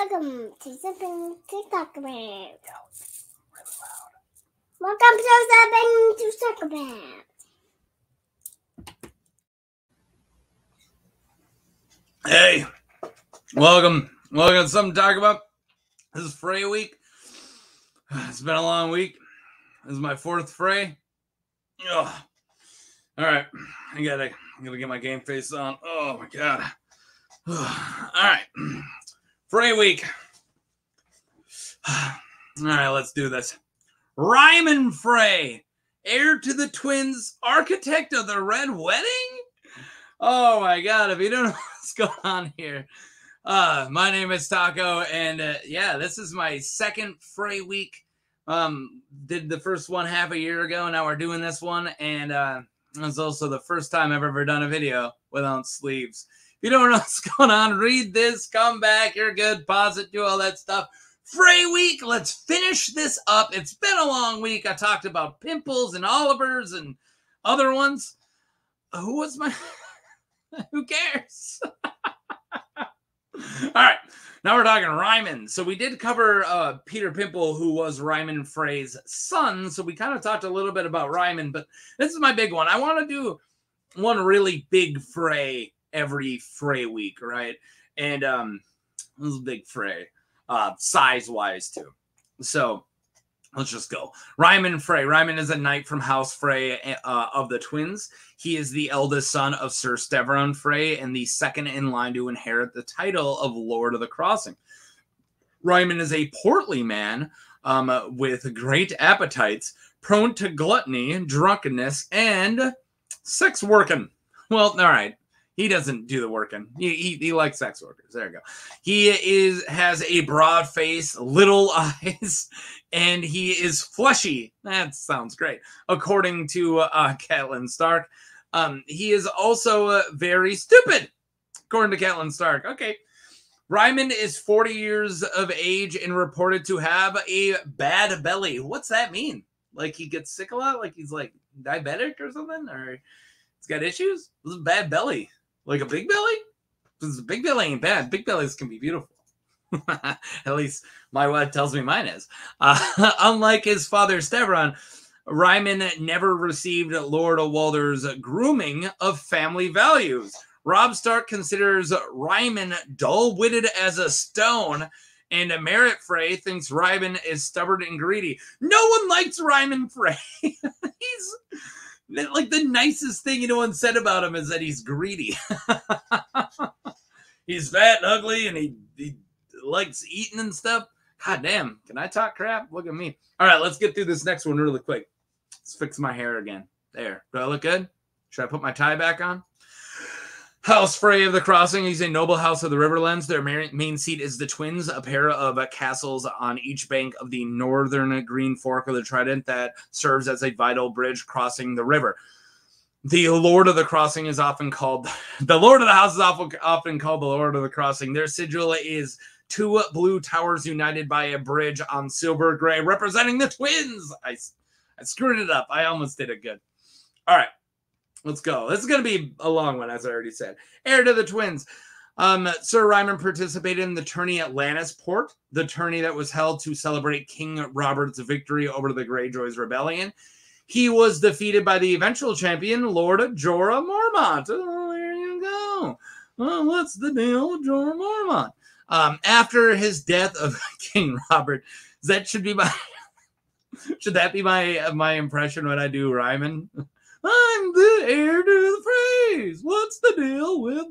Welcome to something to talk about. Yeah, really loud. Welcome to something to talk about. Hey, welcome to something to talk about. This is Frey week. It's been a long week. This is my fourth Frey. Ugh. All right, I gotta get my game face on. Oh my god. All right, Frey week. All right, let's do this. Ryman Frey, heir to the twins, architect of the Red Wedding. Oh my god, if you don't know what's going on here. My name is Taco, and yeah, this is my second Frey week. Did the first one half a year ago, and now we're doing this one, and it's also the first time I've ever done a video without sleeves. If you don't know what's going on, read this, come back, you're good, pause it, do all that stuff. Frey week, let's finish this up. It's been a long week. I talked about pimples and Olivers and other ones. Who was my... Who cares? All right, now we're talking Ryman. So we did cover Peter Pimple, who was Ryman Frey's son. So we kind of talked a little bit about Ryman, but this is my big one. I want to do one really big Frey every Frey week, right? And this is a big Frey, size-wise too. So let's just go. Ryman Frey. Ryman is a knight from House Frey of the twins. He is the eldest son of Ser Stevron Frey and the second in line to inherit the title of Lord of the Crossing. Ryman is a portly man with great appetites, prone to gluttony, drunkenness, and sex working. Well, all right. He doesn't do the working. He likes sex workers. There you go. He has a broad face, little eyes, and he is fleshy. That sounds great. According to Catelyn Stark. He is also very stupid, according to Catelyn Stark. Okay. Ryman is 40 years of age and reported to have a bad belly. What's that mean? Like he gets sick a lot? Like he's like diabetic or something? Or he's got issues? This is a bad belly. Like a big belly? Because a big belly ain't bad. Big bellies can be beautiful. At least my wife tells me mine is. Unlike his father, Stevron, Ryman never received Lord Walder's grooming of family values. Robb Stark considers Ryman dull-witted as a stone, and Merritt Frey thinks Ryman is stubborn and greedy. No one likes Ryman Frey. He's... like the nicest thing anyone said about him is that he's greedy. He's fat and ugly and he likes eating and stuff. God damn, can I talk crap? Look at me. All right, let's get through this next one really quick. Let's fix my hair again. There. Do I look good? Should I put my tie back on? House Frey of the Crossing. He's a noble house of the Riverlands. Their main seat is the Twins, a pair of castles on each bank of the northern Green Fork of the Trident that serves as a vital bridge crossing the river. The Lord of the Crossing is often called... The Lord of the House is often called the Lord of the Crossing. Their sigil is two blue towers united by a bridge on silver gray, representing the Twins. I screwed it up. I almost did it good. All right. Let's go. This is going to be a long one, as I already said. Heir to the twins. Sir Ryman participated in the tourney at Lannisport, the tourney that was held to celebrate King Robert's victory over the Greyjoys Rebellion. He was defeated by the eventual champion, Lord Jorah Mormont. Oh, there you go. Well, what's the deal with Jorah Mormont? After his death of King Robert, should that be my impression when I do Ryman? I'm the heir to the Freys. What's the deal with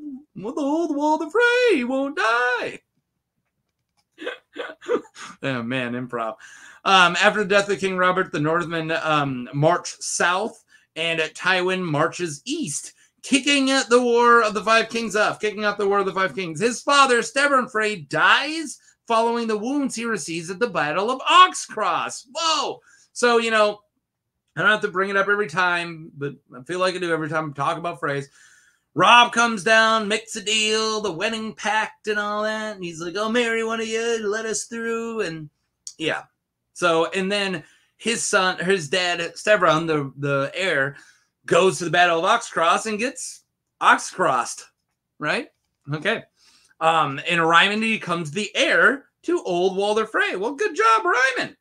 old Walder Frey? He won't die. Oh, man, improv. After the death of King Robert, the Northmen march south, and Tywin marches east, kicking the War of the Five Kings off, kicking off the War of the Five Kings. His father, Stevron Frey, dies following the wounds he receives at the Battle of Oxcross. Whoa! So, you know, I don't have to bring it up every time, but I feel like I do every time I talk about Freys. Robb comes down, makes a deal, the wedding pact and all that. And he's like, I'll marry one of you, let us through. And yeah. So, and then his dad, Stevron, the heir, goes to the Battle of Oxcross and gets Oxcrossed, right? Okay. And Ryman becomes the heir to old Walder Frey. Well, good job, Ryman.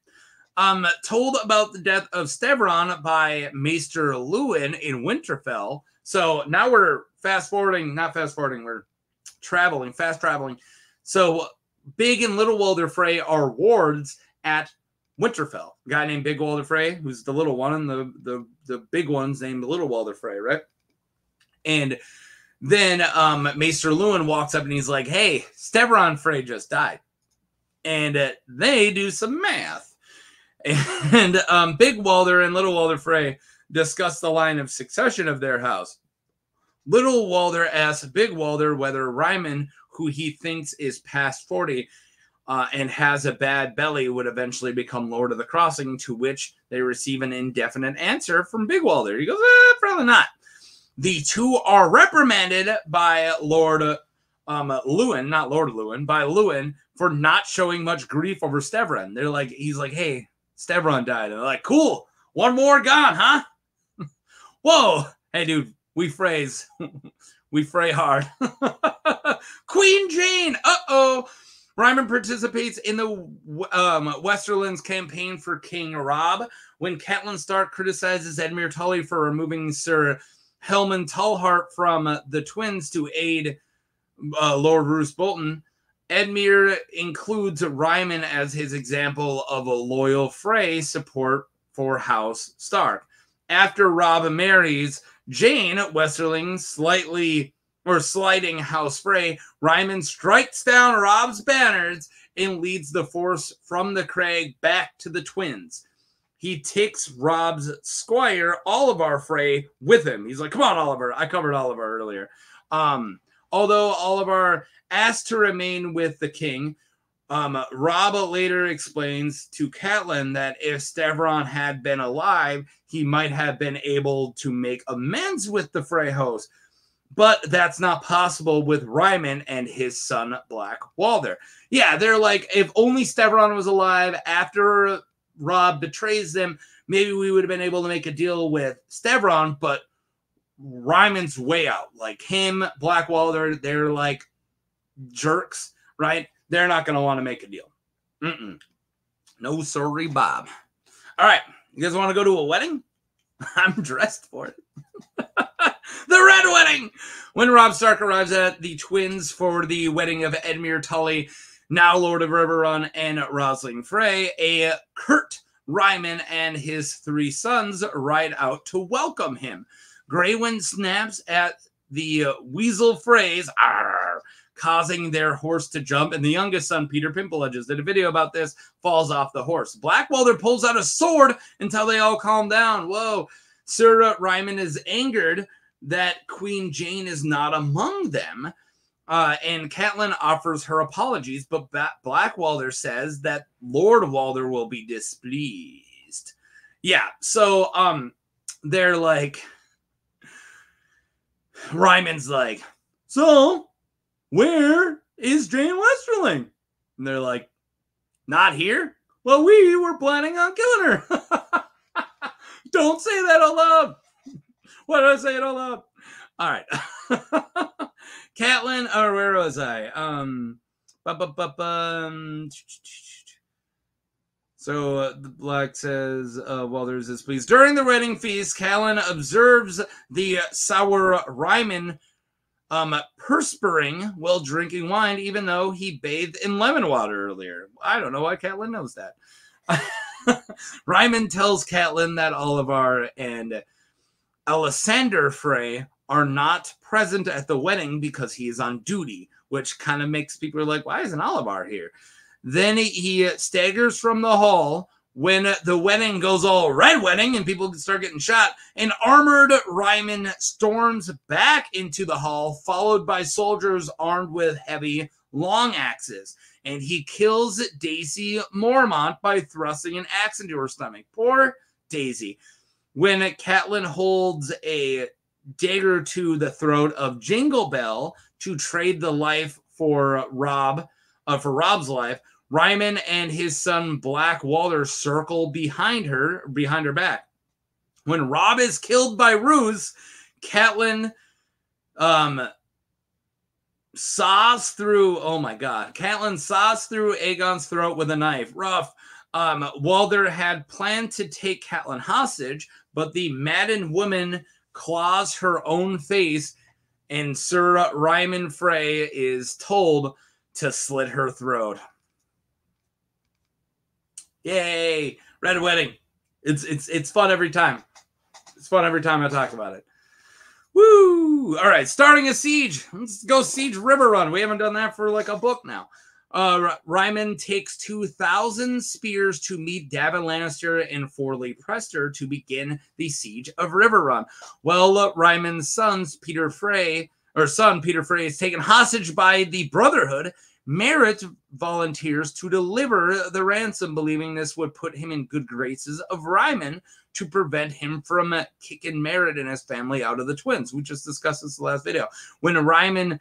Told about the death of Stevron by Maester Lewin in Winterfell. So now we're fast forwarding, we're traveling, fast traveling. So Big and Little Walder Frey are wards at Winterfell. A guy named Big Walder Frey, who's the little one, and the big one's named Little Walder Frey, right? And then Maester Lewin walks up and he's like, hey, Stevron Frey just died. And they do some math. And Big Walder and Little Walder Frey discuss the line of succession of their house. Little Walder asks Big Walder whether Ryman, who he thinks is past 40 and has a bad belly, would eventually become Lord of the Crossing, to which they receive an indefinite answer from Big Walder. He goes, probably not. The two are reprimanded by Lord Lewin, not Lord Lewin, by Lewin for not showing much grief over Stevron. They're like, he's like, hey, Stevron died. And they're like, cool, one more gone, huh? Whoa, hey, dude, we Freys. We Frey hard. Queen Jane, uh-oh. Ryman participates in the Westerlands campaign for King Robb. When Catelyn Stark criticizes Edmure Tully for removing Sir Helman Tallhart from the twins to aid Lord Roose Bolton, Edmure includes Ryman as his example of a loyal Frey support for House Stark. After Robb marries Jane, Westerling slighting House Frey, Ryman strikes down Robb's banners and leads the force from the crag back to the twins. He takes Robb's squire, Oliver Frey, with him. He's like, come on, Oliver. I covered Oliver earlier. Although Oliver asked to remain with the king, Robb later explains to Catelyn that if Stevron had been alive, he might have been able to make amends with the Frey host. But that's not possible with Ryman and his son, Black Walder. Yeah, they're like, if only Stevron was alive after Robb betrays them, maybe we would have been able to make a deal with Stevron, but Ryman's way out. Like him, Black Walder, they're like jerks, right? They're not going to want to make a deal. No, sorry, Bob. All right, you guys want to go to a wedding? I'm dressed for it. The Red Wedding! When Robb Stark arrives at the twins for the wedding of Edmure Tully, now Lord of Riverrun, and Rosling Frey, a Kurt Ryman and his 3 sons ride out to welcome him. Greywind snaps at the Weasel Freys, causing their horse to jump, and the youngest son, Peter Pimple, I just did a video about this, falls off the horse. Black Walder pulls out a sword until they all calm down. Whoa. Sir Ryman is angered that Queen Jane is not among them, and Catelyn offers her apologies, but Black Walder says that Lord Walder will be displeased. Yeah, so they're like, Ryman's like, so where is Jane Westerling? And they're like, not here? Well, we were planning on killing her. Don't say that out loud. Why did I say it out loud? All right. Catelyn, or where was I? So the Black says, Walder's displeased. During the wedding feast, Catelyn observes the sour Ryman perspiring while drinking wine, even though he bathed in lemon water earlier. I don't know why Catelyn knows that. Ryman tells Catelyn that Oliver and Alessander Frey are not present at the wedding because he is on duty, which kind of makes people like, why isn't Oliver here? Then he staggers from the hall when the wedding goes all red wedding and people start getting shot. An armored Ryman storms back into the hall, followed by soldiers armed with heavy long axes. And he kills Daisy Mormont by thrusting an axe into her stomach. Poor Daisy. When Catelyn holds a dagger to the throat of Jingle Bell to trade the life for Robb's life, Ryman and his son Black Walder circle behind her back. When Robb is killed by Roose, Catelyn saws through, oh my God, Catelyn saws through Aegon's throat with a knife. Rough. Walder had planned to take Catelyn hostage, but the maddened woman claws her own face, and Ser Ryman Frey is told to slit her throat. Yay! Red Wedding. It's fun every time. It's fun every time I talk about it. Woo! All right, starting a siege. Let's go siege River Run. We haven't done that for like a book now. Ryman takes 2,000 spears to meet David Lannister and Forley Prester to begin the siege of River Run. Well, Ryman's son Peter Frey is taken hostage by the Brotherhood. Merritt volunteers to deliver the ransom, believing this would put him in good graces of Ryman to prevent him from kicking Merritt and his family out of the Twins. We just discussed this in the last video. When Ryman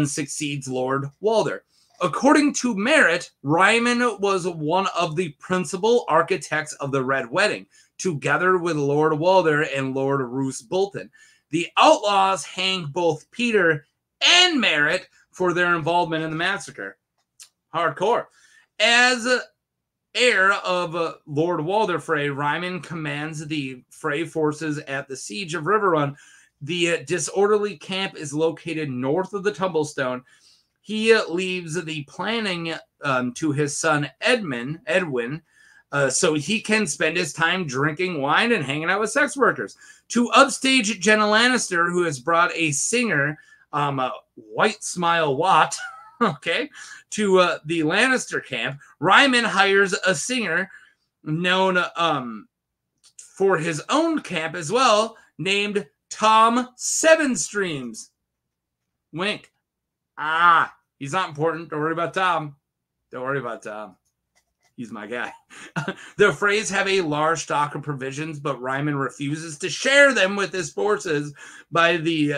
succeeds Lord Walder. According to Merritt, Ryman was one of the principal architects of the Red Wedding, together with Lord Walder and Lord Roose Bolton. The outlaws hang both Peter and Merritt for their involvement in the massacre. Hardcore. As heir of Lord Walder Frey, Ryman commands the Frey forces at the siege of River Run. The disorderly camp is located north of the Tumblestone. He leaves the planning to his son Edwin, so he can spend his time drinking wine and hanging out with sex workers. To upstage Jenna Lannister, who has brought a singer, White Smile Watt, okay, to the Lannister camp, Ryman hires a singer known for his own camp as well, named Tom Seven Streams. Wink. He's not important. Don't worry about Tom. Don't worry about Tom. He's my guy. The Freys have a large stock of provisions, but Ryman refuses to share them with his forces by the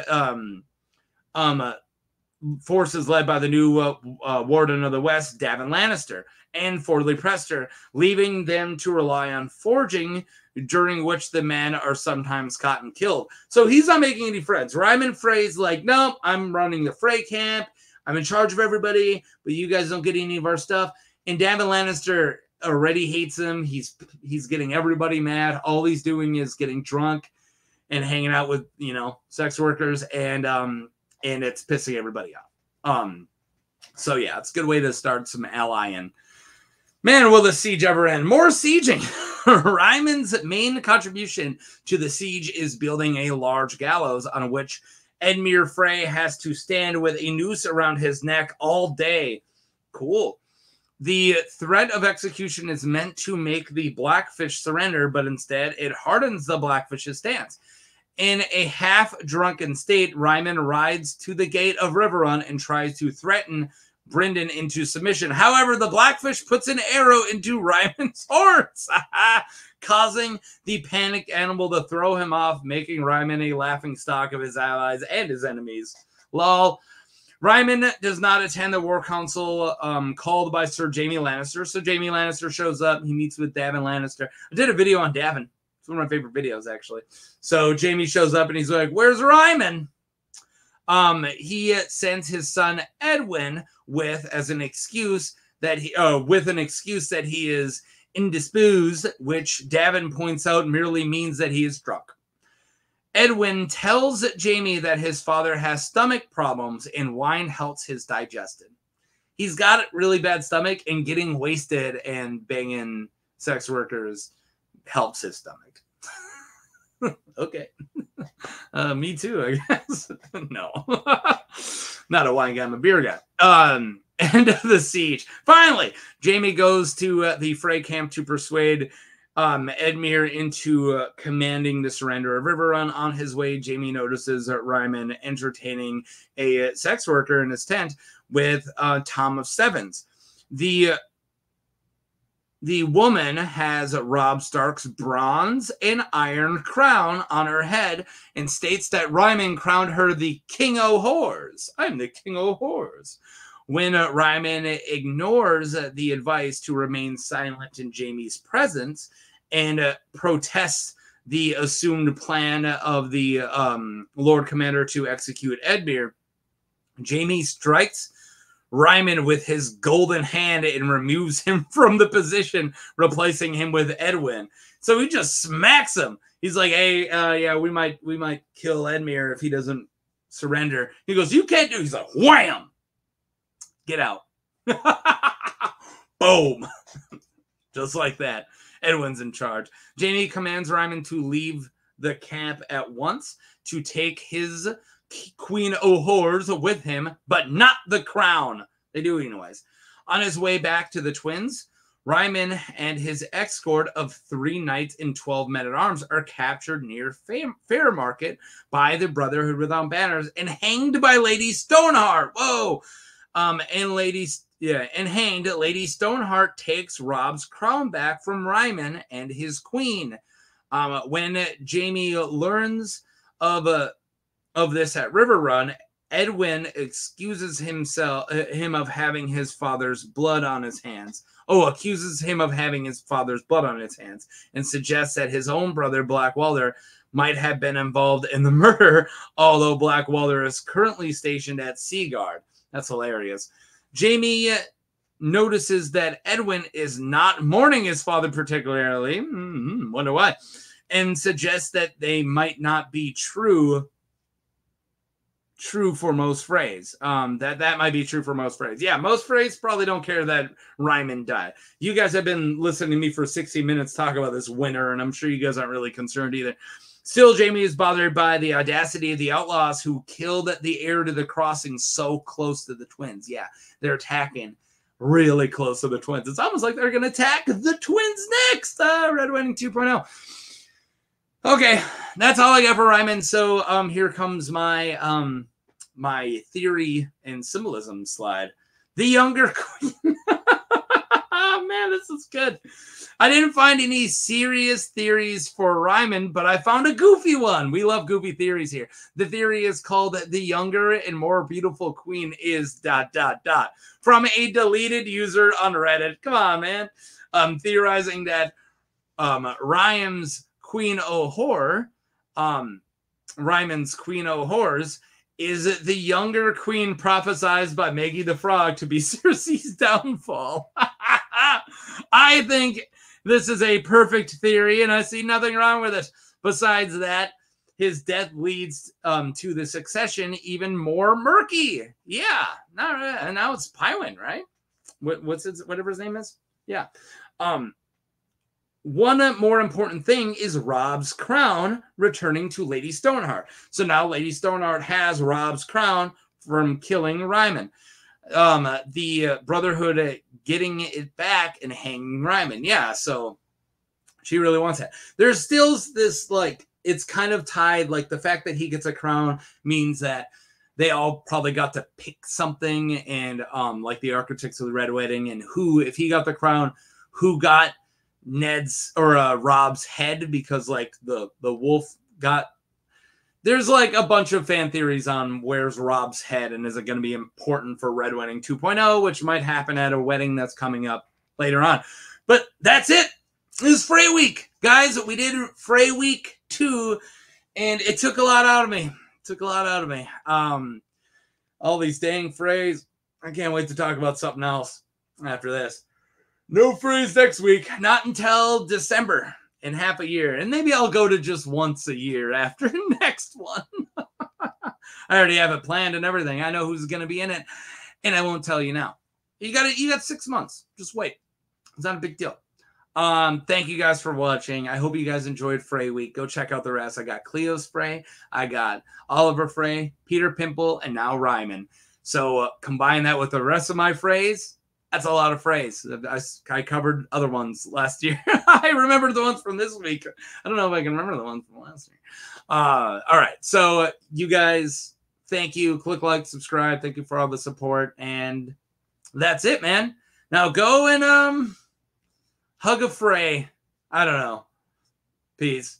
forces led by the new Warden of the West, David Lannister, and Forley Prester, leaving them to rely on foraging, during which the men are sometimes caught and killed. So he's not making any friends. Ryman Frey's like, nope, I'm running the Frey camp. I'm in charge of everybody, but you guys don't get any of our stuff. And David Lannister already hates him. He's getting everybody mad. All he's doing is getting drunk and hanging out with, sex workers, and it's pissing everybody off. So yeah, it's a good way to start some allying. Man, will the siege ever end? More sieging. Ryman's main contribution to the siege is building a large gallows on which Edmure Frey has to stand with a noose around his neck all day. Cool. The threat of execution is meant to make the Blackfish surrender, but instead it hardens the Blackfish's stance. In a half-drunken state, Ryman rides to the gate of River Run and tries to threaten Brynden into submission. However, the Blackfish puts an arrow into Ryman's horse, causing the panicked animal to throw him off, making Ryman a laughingstock of his allies and his enemies. Lol. Ryman does not attend the war council called by Sir Jaime Lannister. So Jaime Lannister shows up. He meets with Davin Lannister. I did a video on Davin. It's one of my favorite videos, actually. So Jaime shows up and he's like, "Where's Ryman?" He sends his son Edwin with an excuse that he is indisposed, which Davin points out merely means that he is drunk. Edwin tells Jaime that his father has stomach problems and wine helps his digestion. He's got a really bad stomach, and getting wasted and banging sex workers helps his stomach. Okay. Me too, I guess. No. Not a wine guy, I'm a beer guy. End of the siege. Finally, Jaime goes to the Frey camp to persuade Edmure into commanding the surrender of River Run. On his way, Jaime notices Ryman entertaining a sex worker in his tent with Tom of Sevens. The woman has Robb Stark's bronze and iron crown on her head and states that Ryman crowned her the King o' Whores. I'm the King o' Whores. When Ryman ignores the advice to remain silent in Jaime's presence and protests the assumed plan of the Lord Commander to execute Edmure, Jaime strikes Ryman with his golden hand and removes him from the position, replacing him with Edwin. So he just smacks him. He's like, hey, yeah, we might kill Edmure if he doesn't surrender. He goes, you can't do it. He's like, wham! Get out. Boom. Just like that. Edwin's in charge. Jaime commands Ryman to leave the camp at once to take his Queen O'Hores with him, but not the crown. They do anyways. On his way back to the twins, Ryman and his escort of 3 knights and 12 men-at-arms are captured near Fair Market by the Brotherhood Without Banners and hanged by Lady Stoneheart. Whoa! And hanged, Lady Stoneheart takes Robb's crown back from Ryman and his queen. When Jaime learns of this at River Run, Edwin excuses him of having his father's blood on his hands. Accuses him of having his father's blood on his hands and suggests that his own brother, Black Walder, might have been involved in the murder, although Black Walder is currently stationed at Seaguard. That's hilarious. Jaime notices that Edwin is not mourning his father particularly. Wonder why. And suggests that they might not be true for most Freys. That might be true for most Freys. Yeah, most Freys probably don't care that Ryman died. You guys have been listening to me for 60 minutes talk about this winter, and I'm sure you guys aren't really concerned either. Still, Jaime is bothered by the audacity of the outlaws who killed the heir to the crossing so close to the twins. Yeah, they're attacking really close to the twins. It's almost like they're going to attack the twins next. Red Wedding 2.0. Okay, that's all I got for Ryman. So here comes my my theory and symbolism slide. The younger queen. Oh, man, this is good. I didn't find any serious theories for Ryman, but I found a goofy one. We love goofy theories here. The theory is called the younger and more beautiful queen is ... from a deleted user on Reddit. Come on, man. Theorizing that Ryman's Queen O'Hore, Ryman's Queen O'Hores, is the younger queen prophesied by Maggie the Frog to be Cersei's downfall. I think this is a perfect theory, and I see nothing wrong with it. Besides that, his death leads to the succession even more murky. Yeah, now it's Pywin, right? Whatever his name is? Yeah. One more important thing is Robb's crown returning to Lady Stoneheart. So now Lady Stoneheart has Robb's crown from killing Ryman. The Brotherhood getting it back and hanging Ryman. Yeah, so she really wants that. There's still this, like, it's kind of tied, like the fact that he gets a crown means that they all probably got to pick something, and like the architects of the Red Wedding, and who, if he got the crown, who got Ned's or Robb's head, because like the wolf got, there's like a bunch of fan theories on where's Robb's head and is it going to be important for Red Wedding 2.0, which might happen at a wedding that's coming up later on. But that's it. This is Frey week, guys. We did Frey week 2 and it took a lot out of me. All these dang Freys. I can't wait to talk about something else after this. No Freys next week, not until December in half a year. And maybe I'll go to just once a year after next one. I already have it planned and everything. I know who's going to be in it, and I won't tell you now. You got 6 months. Just wait. It's not a big deal. Thank you guys for watching. I hope you guys enjoyed Frey week. Go check out the rest. I got Cleo's Frey. I got Oliver Frey, Peter Pimple, and now Ryman. So combine that with the rest of my Freys. That's a lot of Freys. I covered other ones last year. I remember the ones from this week. I don't know if I can remember the ones from last year. All right. So you guys, thank you. Click like, subscribe. Thank you for all the support. And that's it, man. Now go and hug a Frey. I don't know. Peace.